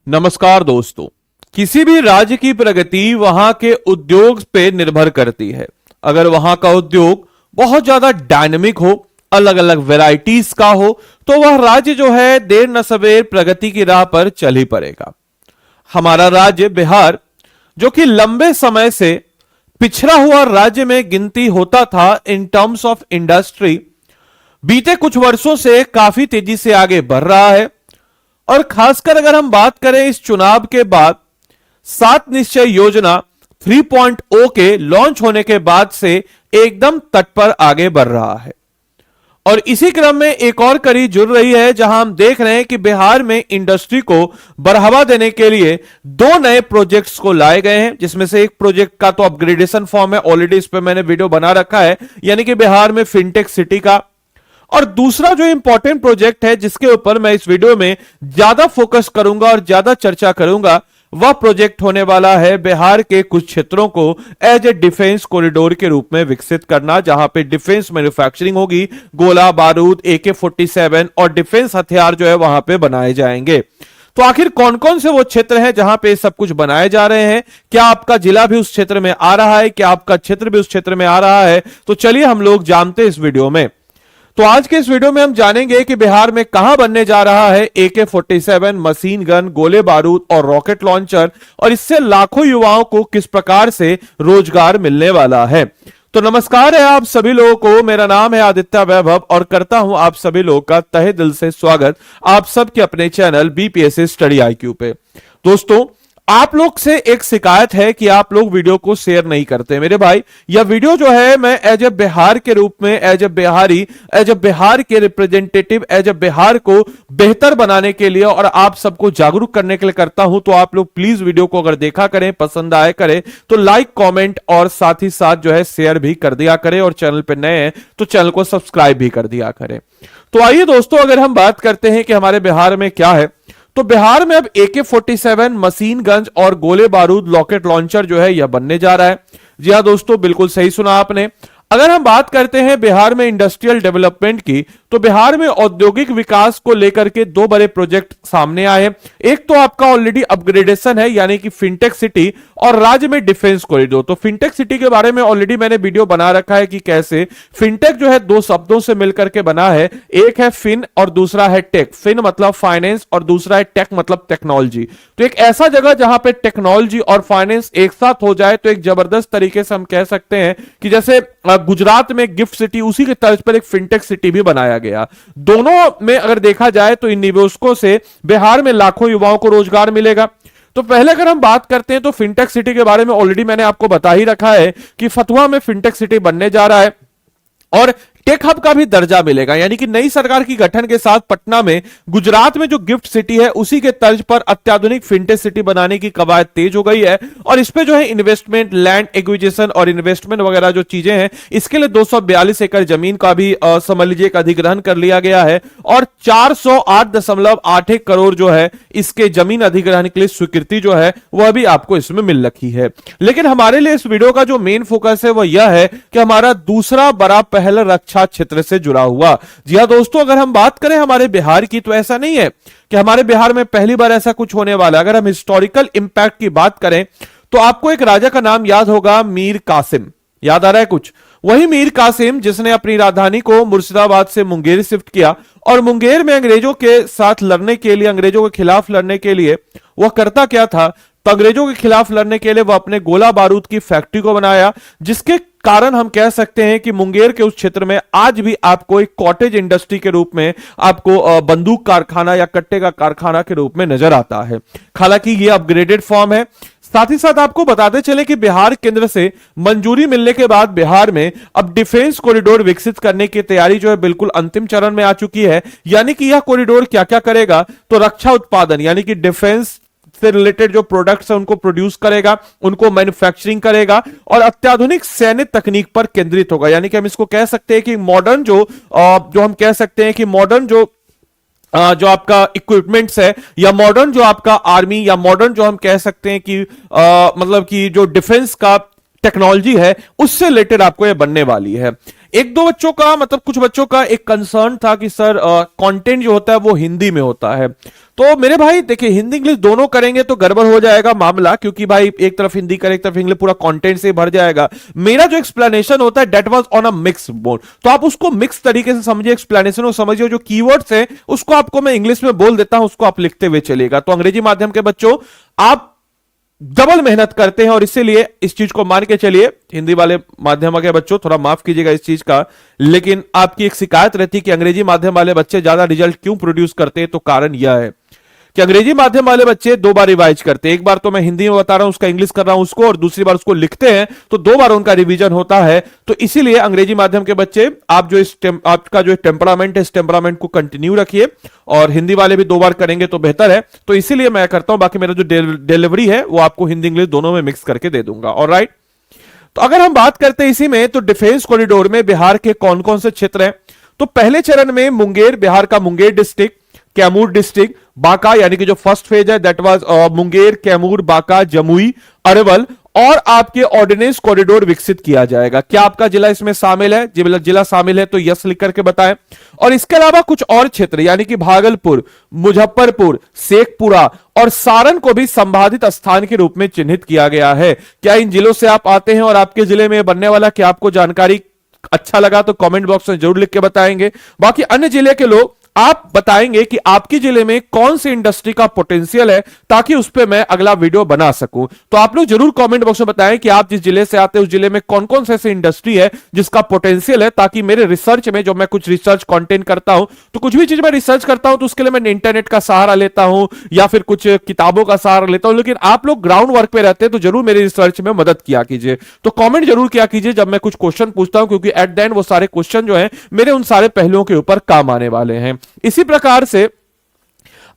नमस्कार दोस्तों। किसी भी राज्य की प्रगति वहां के उद्योग पे निर्भर करती है। अगर वहां का उद्योग बहुत ज्यादा डायनेमिक हो, अलग अलग वैरायटीज का हो, तो वह राज्य जो है देर न सवेर प्रगति की राह पर चल ही पड़ेगा। हमारा राज्य बिहार, जो कि लंबे समय से पिछड़ा हुआ राज्य में गिनती होता था इन टर्म्स ऑफ इंडस्ट्री, बीते कुछ वर्षों से काफी तेजी से आगे बढ़ रहा है। और खासकर अगर हम बात करें इस चुनाव के बाद 7 निश्चय योजना 3.0 के लॉन्च होने के बाद से एकदम तट पर आगे बढ़ रहा है। और इसी क्रम में एक और कड़ी जुड़ रही है, जहां हम देख रहे हैं कि बिहार में इंडस्ट्री को बढ़ावा देने के लिए 2 नए प्रोजेक्ट्स को लाए गए हैं, जिसमें से एक प्रोजेक्ट का तो अपग्रेडेशन फॉर्म है, ऑलरेडी इस पर मैंने वीडियो बना रखा है, यानी कि बिहार में फिनटेक सिटी का। और दूसरा जो इंपॉर्टेंट प्रोजेक्ट है जिसके ऊपर मैं इस वीडियो में ज्यादा फोकस करूंगा और ज्यादा चर्चा करूंगा, वह प्रोजेक्ट होने वाला है बिहार के कुछ क्षेत्रों को एज ए डिफेंस कॉरिडोर के रूप में विकसित करना, जहां पे डिफेंस मैन्युफैक्चरिंग होगी, गोला बारूद, AK-47 और डिफेंस हथियार जो है वहां पे बनाए जाएंगे। तो आखिर कौन कौन से वो क्षेत्र हैं जहां पे सब कुछ बनाए जा रहे हैं? क्या आपका जिला भी उस क्षेत्र में आ रहा है? क्या आपका क्षेत्र भी उस क्षेत्र में आ रहा है? तो चलिए हम लोग जानते हैं इस वीडियो में। तो आज के इस वीडियो में हम जानेंगे कि बिहार में कहां बनने जा रहा है AK-47 मशीन गन, गोले बारूद और रॉकेट लॉन्चर, और इससे लाखों युवाओं को किस प्रकार से रोजगार मिलने वाला है। तो नमस्कार है आप सभी लोगों को, मेरा नाम है आदित्य वैभव और करता हूं आप सभी लोगों का तहे दिल से स्वागत आप सबके अपने चैनल BPSC स्टडी IQ पे। दोस्तों, आप लोग से एक शिकायत है कि आप लोग वीडियो को शेयर नहीं करते। मेरे भाई, यह वीडियो जो है मैं एज ए बिहार के रूप में, as a Bihari, as a Bihar के रिप्रेजेंटेटिव, एज ए बिहार को बेहतर बनाने के लिए और आप सबको जागरूक करने के लिए करता हूं। तो आप लोग प्लीज वीडियो को अगर देखा करें, पसंद आए करें, तो लाइक, कमेंट और साथ ही साथ जो है शेयर भी कर दिया करें, और चैनल पे नए हैं तो चैनल को सब्सक्राइब भी कर दिया करें। तो आइए दोस्तों, अगर हम बात करते हैं कि हमारे बिहार में क्या है, तो बिहार में अब AK-47 मशीन गन्स और गोले बारूद, रॉकेट लॉन्चर जो है यह बनने जा रहा है। जी हां दोस्तों, बिल्कुल सही सुना आपने। अगर हम बात करते हैं बिहार में इंडस्ट्रियल डेवलपमेंट की, तो बिहार में औद्योगिक विकास को लेकर के 2 बड़े प्रोजेक्ट सामने आए हैं। एक तो आपका ऑलरेडी अपग्रेडेशन है, यानी कि फिनटेक सिटी, और राज्य में डिफेंस कॉरिडोर। तो फिनटेक सिटी के बारे में ऑलरेडी मैंने वीडियो बना रखा है कि कैसे फिनटेक जो है 2 शब्दों से मिलकर के बना है। एक है फिन और दूसरा है टेक। फिन मतलब फाइनेंस और दूसरा है टेक मतलब टेक्नोलॉजी। तो एक ऐसा जगह जहां पे टेक्नोलॉजी और फाइनेंस एक साथ हो जाए तो एक जबरदस्त तरीके से हम कह सकते हैं कि जैसे गुजरात में गिफ्ट सिटी, उसी के तर्ज पर एक फिनटेक सिटी भी बनाया गया। दोनों में अगर देखा जाए तो इन निवेशकों से बिहार में लाखों युवाओं को रोजगार मिलेगा। तो पहले अगर हम बात करते हैं तो फिनटेक सिटी के बारे में ऑलरेडी मैंने आपको बता ही रखा है कि फतुहा में फिनटेक सिटी बनने जा रहा है और टेक हब का भी दर्जा मिलेगा, यानी कि नई सरकार की गठन के साथ पटना में गुजरात में जो गिफ्ट सिटी है उसी के तर्ज पर अत्याधुनिक फिनटेक सिटी बनाने की कवायद तेज हो गई है। और इस पे जो है इन्वेस्टमेंट, लैंड एक्विजिशन और इन्वेस्टमेंट वगैरह जो चीजें हैं, इसके लिए 242 एकड़ जमीन का भी समझ लीजिए एक अधिग्रहण कर लिया गया है, और 408.81 करोड़ जो है इसके जमीन अधिग्रहण के लिए स्वीकृति जो है वह भी आपको इसमें मिल रखी है। लेकिन हमारे लिए इस वीडियो का जो मेन फोकस है वह यह है कि हमारा दूसरा बड़ा पहल रक्षा क्षेत्र से जुड़ा हुआ। जी हां दोस्तों, अगर हम बात करें हमारे बिहार की, तो ऐसा नहीं है कि हमारे बिहार में पहली बार ऐसा कुछ होने वाला है। अगर हम हिस्टोरिकल इंपैक्ट की बात करें तो आपको एक राजा का नाम याद होगा, मीर कासिम। याद आ रहा है कुछ? वही मीर कासिम जिसने अपनी राजधानी को मुर्शिदाबाद से मुंगेर शिफ्ट किया, और मुंगेर में अंग्रेजों के साथ लड़ने के लिए, अंग्रेजों के खिलाफ लड़ने के लिए वह करता क्या था, तो अंग्रेजों के खिलाफ लड़ने के लिए वह अपने गोला बारूद की फैक्ट्री को बनाया, जिसके कारण हम कह सकते हैं कि मुंगेर के उस क्षेत्र में आज भी आपको एक कॉटेज इंडस्ट्री के रूप में आपको बंदूक कारखाना या कट्टे का कारखाना के रूप में नजर आता है। हालांकि ये अपग्रेडेड फॉर्म है। साथ ही साथ आपको बताते चले कि बिहार केंद्र से मंजूरी मिलने के बाद बिहार में अब डिफेंस कॉरिडोर विकसित करने की तैयारी जो है बिल्कुल अंतिम चरण में आ चुकी है। यानी कि यह कॉरिडोर क्या क्या करेगा, तो रक्षा उत्पादन यानी कि डिफेंस से रिलेटेड जो प्रोडक्ट्स हैं उनको प्रोड्यूस करेगा, उनको मैन्युफैक्चरिंग करेगा, और अत्याधुनिक सैन्य तकनीक पर केंद्रित होगा। यानी कि हम इसको कह सकते हैं कि मॉडर्न जो हम कह सकते हैं कि मॉडर्न जो आपका इक्विपमेंट्स है, या मॉडर्न जो आपका आर्मी, या मॉडर्न जो हम कह सकते हैं कि मतलब कि जो डिफेंस का टेक्नोलॉजी है, उससे रिलेटेड आपको यह बनने वाली है। एक दो बच्चों का मतलब कुछ बच्चों का एक कंसर्न था कि सर कंटेंट जो होता है वो हिंदी में होता है। तो मेरे भाई देखिए, हिंदी इंग्लिश दोनों करेंगे तो गड़बड़ हो जाएगा मामला, क्योंकि भाई एक तरफ हिंदी करे एक तरफ इंग्लिश, पूरा कंटेंट से भर जाएगा। मेरा जो एक्सप्लेनेशन होता है that was on a mix mode, तो आप उसको मिक्स तरीके से समझिए, एक्सप्लेनेशन को समझिए, जो कीवर्ड्स है उसको आपको मैं इंग्लिश में बोल देता हूं, उसको आप लिखते हुए चलेगा। तो अंग्रेजी माध्यम के बच्चों आप डबल मेहनत करते हैं और इसीलिए इस चीज को मान के चलिए, हिंदी वाले माध्यम के बच्चों थोड़ा माफ कीजिएगा इस चीज का, लेकिन आपकी एक शिकायत रहती है कि अंग्रेजी माध्यम वाले बच्चे ज्यादा रिजल्ट क्यों प्रोड्यूस करते हैं। तो कारण यह है कि अंग्रेजी माध्यम वाले बच्चे दो बार रिवाइज करते हैं, एक बार तो मैं हिंदी में बता रहा हूं उसका इंग्लिश कर रहा हूं उसको, और दूसरी बार उसको लिखते हैं तो दो बार उनका रिवीजन होता है। तो इसीलिए अंग्रेजी माध्यम के बच्चे आप जो आपका जो टेम्परामेंट है इस टेम्परामेंट को कंटिन्यू रखिए, और हिंदी वाले भी दो बार करेंगे तो बेहतर है। तो इसीलिए मैं करता हूं, बाकी मेरा जो डिलीवरी है वो आपको हिंदी इंग्लिश दोनों में मिक्स करके दे दूंगा। ऑलराइट, तो अगर हम बात करते हैं इसी में, तो डिफेंस कॉरिडोर में बिहार के कौन कौन से क्षेत्र हैं। तो पहले चरण में मुंगेर, बिहार का मुंगेर डिस्ट्रिक्ट, कैमूर डिस्ट्रिक्ट, बांका, यानी कि जो फर्स्ट फेज है दैट वाज मुंगेर, कैमूर, बांका, जमुई, अरवल, और आपके ऑर्डिनेंस कॉरिडोर विकसित किया जाएगा। क्या आपका जिला इसमें शामिल है? जिला शामिल है तो यस लिख करके बताएं। और इसके अलावा कुछ और क्षेत्र यानी कि भागलपुर, मुजफ्फरपुर, शेखपुरा और सारण को भी संभावित स्थान के रूप में चिन्हित किया गया है। क्या इन जिलों से आप आते हैं और आपके जिले में बनने वाला, क्या आपको जानकारी अच्छा लगा तो कमेंट बॉक्स में जरूर लिख के बताएंगे। बाकी अन्य जिले के लोग आप बताएंगे कि आपके जिले में कौन सी इंडस्ट्री का पोटेंशियल है, ताकि उस पर मैं अगला वीडियो बना सकूं। तो आप लोग जरूर कमेंट बॉक्स में बताएं कि आप जिस जिले से आते हैं उस जिले में कौन कौन से ऐसी इंडस्ट्री है जिसका पोटेंशियल है, ताकि मेरे रिसर्च में, जो मैं कुछ रिसर्च कंटेंट करता हूं, तो कुछ भी चीज मैं रिसर्च करता हूं तो उसके लिए मैं इंटरनेट का सहारा लेता हूं या फिर कुछ किताबों का सहारा लेता हूं, लेकिन आप लोग ग्राउंड वर्क पे रहते हैं तो जरूर मेरे रिसर्च में मदद किया कीजिए। तो कॉमेंट जरूर किया कीजिए जब मैं कुछ क्वेश्चन पूछता हूं, क्योंकि एट द एंड वो सारे क्वेश्चन जो है मेरे उन सारे पहलुओं के ऊपर काम आने वाले हैं। इसी प्रकार से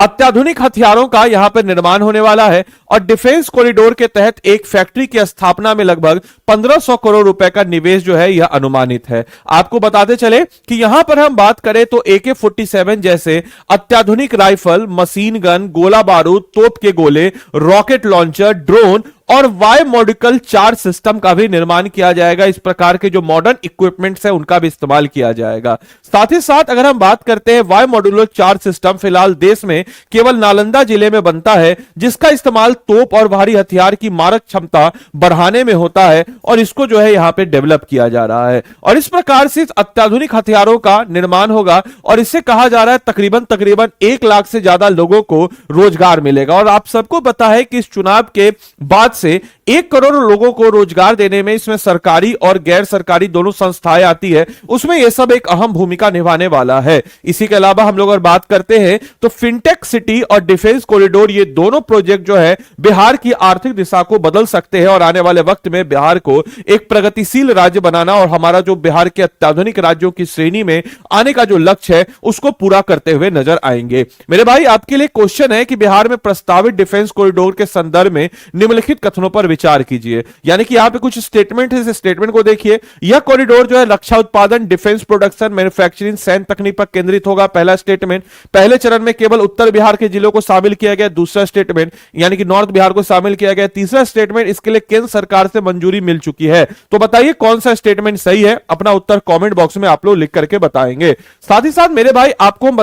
अत्याधुनिक हथियारों का यहां पर निर्माण होने वाला है, और डिफेंस कॉरिडोर के तहत एक फैक्ट्री की स्थापना में लगभग 1500 करोड़ रुपए का निवेश जो है यह अनुमानित है। आपको बताते चले कि यहां पर हम बात करें तो AK-47 जैसे अत्याधुनिक राइफल, मशीन गन, गोला बारूद, तोप के गोले, रॉकेट लॉन्चर, ड्रोन और वाई मॉड्यूल चार्ज सिस्टम का भी निर्माण किया जाएगा। इस प्रकार के जो मॉडर्न इक्विपमेंट्स है उनका भी इस्तेमाल किया जाएगा। साथ ही साथ अगर हम बात करते हैं वाई मॉड्यूलर चार्ज सिस्टम फिलहाल देश में केवल नालंदा जिले में बनता है, जिसका इस्तेमाल तोप और भारी हथियार की मारक क्षमता बढ़ाने में होता है, और इसको जो है यहां पे डेवलप किया जा रहा है। और इस प्रकार से अत्याधुनिक हथियारों का निर्माण होगा, और इससे कहा जा रहा है तकरीबन 1 लाख से ज्यादा लोगों को रोजगार मिलेगा। और आप सबको पता है कि इस चुनाव के बाद से 1 करोड़ लोगों को रोजगार देने में इसमें सरकारी और गैर सरकारी दोनों संस्थाएं आती है, उसमें यह सब एक अहम भूमिका निभाने वाला है। इसी के अलावा हम लोग अगर बात करते हैं तो फिनटेक सिटी और डिफेंस कॉरिडोर, ये दोनों प्रोजेक्ट जो है बिहार की आर्थिक दिशा को बदल सकते हैं, और आने वाले वक्त में बिहार को एक प्रगतिशील राज्य बनाना और हमारा जो बिहार के अत्याधुनिक राज्यों की श्रेणी में आने का जो लक्ष्य है उसको पूरा करते हुए नजर आएंगे। मेरे भाई आपके लिए क्वेश्चन है कि बिहार में प्रस्तावित डिफेंस कॉरिडोर के संदर्भ में निम्नलिखित कथनों पर विचार कीजिए। यानी कि यहां पे कुछ स्टेटमेंट है, इस स्टेटमेंट को देखिए। यह कॉरिडोर जो है रक्षा उत्पादन, डिफेंस प्रोडक्शन, मैन्युफैक्चरिंग, सैन्य तकनीक पर केंद्रित होगा। पहला स्टेटमेंट। पहले चरण में केवल उत्तर बिहार के जिलों को शामिल किया गया। दूसरा स्टेटमेंट, यानी कि नॉर्थ बिहार को शामिल किया गया। तीसरा स्टेटमेंट, इसके लिए केंद्र सरकार से मंजूरी मिल चुकी है। तो बताइए कौन सा स्टेटमेंट सही है? अपना उत्तर कमेंट बॉक्स में आप लोग लिख करके बताएंगे। साथ ही साथ मेरे भाई आपको हम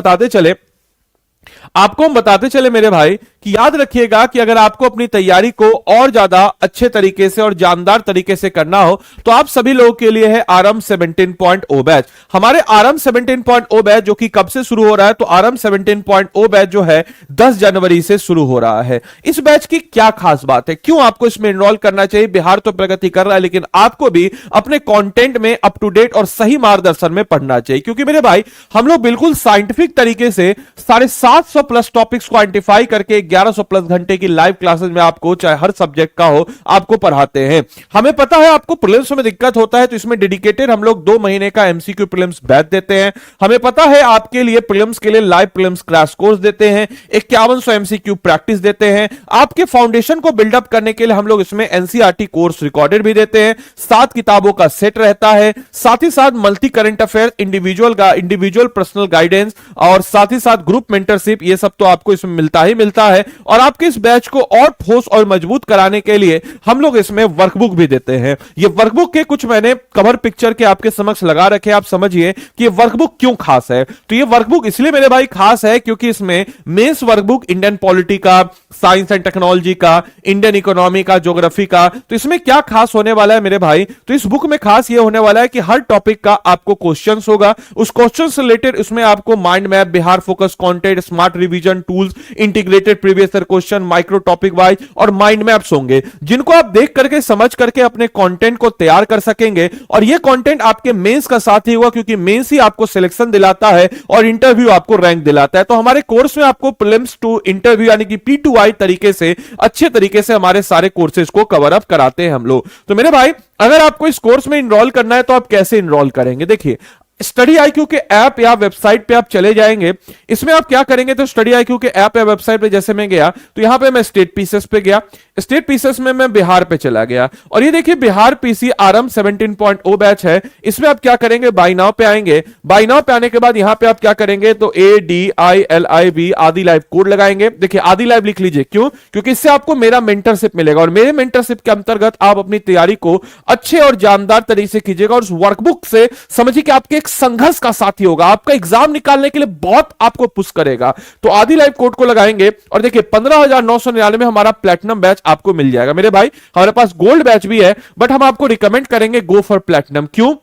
बताते चले मेरे भाई कि याद रखिएगा कि अगर आपको अपनी तैयारी को और ज्यादा अच्छे तरीके से और जानदार तरीके से करना हो तो आप सभी लोगों के लिए है आरएम 17.0 बैच। हमारे आरएम 17.0 बैच जो कि कब से शुरू हो रहा है, तो आरएम 17.0 बैच जो है 10 जनवरी से शुरू हो रहा है। इस बैच की क्या खास बात है, क्यों आपको इसमें एनरोल करना चाहिए? बिहार तो प्रगति कर रहा है, लेकिन आपको भी अपने कंटेंट में अप टू डेट और सही मार्गदर्शन में पढ़ना चाहिए, क्योंकि मेरे भाई हम लोग बिल्कुल साइंटिफिक तरीके से 750 प्लस टॉपिक्स को आइडेंटिफाई करके 1100 प्लस घंटे की लाइव क्लासेस में आपको, चाहे हर सब्जेक्ट का हो, आपको पढ़ाते हैं। हमें पता है आपको प्रीलिम्स में दिक्कत होता है, तो इसमें डेडिकेटेड हम लोग 2 महीने का एमसीक्यू प्रीलिम्स बैच देते हैं। हमें पता है आपके लिए प्रीलिम्स के लिए लाइव प्रीलिम्स क्रैश कोर्स देते हैं, 5100 एमसीक्यू प्रैक्टिस देते हैं। आपके फाउंडेशन को बिल्डअप करने के लिए हम लोग इसमें एनसीईआरटी कोर्स रिकॉर्डेड भी देते हैं। 7 किताबों का सेट रहता है, साथ ही साथ multi current affair, individual personal guidance और साथ ही साथ ग्रुप मेंटरशिप, ये सब तो आपको इसमें मिलता ही मिलता है। है। और आपके इस बैच को और ठोस और मजबूत कराने के लिए हम लोग इसमें वर्कबुक भी देते हैं। ये वर्कबुक के कुछ मैंने कवर पिक्चर के आपके समक्ष लगा रखे, आप समझिए कि ये वर्कबुक क्यों खास है। तो ये वर्कबुक इसलिए मेरे भाई खास है क्योंकि इसमें मेंस वर्कबुक इंडियन पॉलिटी का, साइंस एंड टेक्नोलॉजी का, इंडियन इकोनॉमी का, ज्योग्राफी का, तो इसमें क्या खास होने वाला है मेरे भाई, तो इस बुक में खास ये होने वाला है कि हर टॉपिक का आपको क्वेश्चंस होगा, उस क्वेश्चन से रिलेटेड उसमें आपको mind map, Bihar focus content, smart revision tools, integrated previous year question, micro topic wise और माइंड मैप्स होंगे, जिनको आप देख करके समझ करके अपने कंटेंट को तैयार कर सकेंगे। और ये कंटेंट आपके मेंस का साथ ही होगा, क्योंकि मेंस ही आपको सिलेक्शन दिलाता है और इंटरव्यू आपको रैंक दिलाता है। तो हमारे कोर्स में आपको प्रीलिम्स टू इंटरव्यू यानी कि P2I तरीके से, अच्छे तरीके से हमारे सारे कोर्सेज को कवर अप कराते हैं हम लोग। तो मेरे भाई, अगर आपको इस कोर्स में इनरोल करना है तो आप कैसे इनरोल करेंगे? देखिए, स्टडी IQ के ऐप या वेबसाइट पे आप चले जाएंगे। इसमें आप क्या करेंगे, तो स्टडी IQ के ऐप या वेबसाइट पे जैसे मैं गया, तो यहां पे मैं स्टेट पीसेस पे गया, स्टेट पीसेस में मैं बिहार पे चला गया, और ये देखिए बिहार PC आरंभ 17.0 बैच है। इसमें आप क्या करेंगे, बाय नाउ पे आएंगे। बाय नाउ पे आने के बाद यहां पे आप क्या करेंगे, तो ADILIB आदि लाइव कोड लगाएंगे। देखिए आदि लाइव लिख लीजिए, क्यों? क्योंकि इससे आपको मेरा मेंटरशिप मिलेगा, और मेरे मेंटरशिप के अंतर्गत आप अपनी तैयारी को अच्छे और जानदार तरीके से कीजिएगा। और उस वर्कबुक से समझिए कि आपके एक संघर्ष का साथी होगा, आपका एग्जाम निकालने के लिए बहुत आपको पुश करेगा। तो आदि लाइव कोड को लगाएंगे, और देखिए 15,999 हमारा प्लैटिनम बैच आपको मिल जाएगा। मेरे भाई, हमारे पास गोल्ड बैच भी है, बट हम आपको रिकमेंड करेंगे गो फॉर प्लैटिनम। क्यों?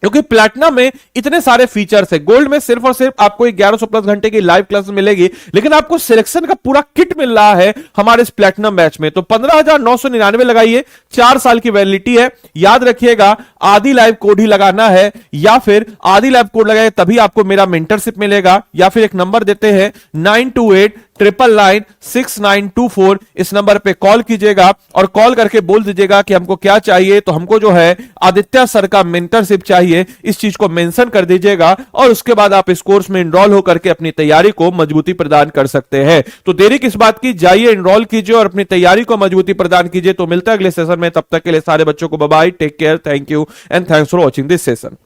क्योंकि प्लैटिनम में इतने सारे फीचर्स है। गोल्ड में सिर्फ और सिर्फ आपको 1100 प्लस घंटे की लाइव क्लास मिलेगी, लेकिन आपको सिलेक्शन का पूरा किट मिल रहा है हमारे इस प्लैटिनम बैच में। तो 15,999 लगाइए, 4 साल की वैलिडिटी है। याद रखिएगा, आदि लाइव कोड ही लगाना है, या फिर आदि लाइव कोड लगाए तभी आपको मेरा मेंटरशिप मिलेगा। या फिर एक नंबर देते हैं 9289996924, इस नंबर पे कॉल कीजिएगा और कॉल करके बोल दीजिएगा कि हमको क्या चाहिए। तो हमको जो है आदित्य सर का मेंटरशिप चाहिए, इस चीज को मेंशन कर दीजिएगा, और उसके बाद आप इस कोर्स में एनरोल होकर के अपनी तैयारी को मजबूती प्रदान कर सकते हैं। तो देरी किस बात की, जाइए एनरोल कीजिए और अपनी तैयारी को मजबूती प्रदान कीजिए। तो मिलता है अगले सेशन में, तब तक के लिए सारे बच्चों को bye bye, take care, thank you and thanks for watching this session.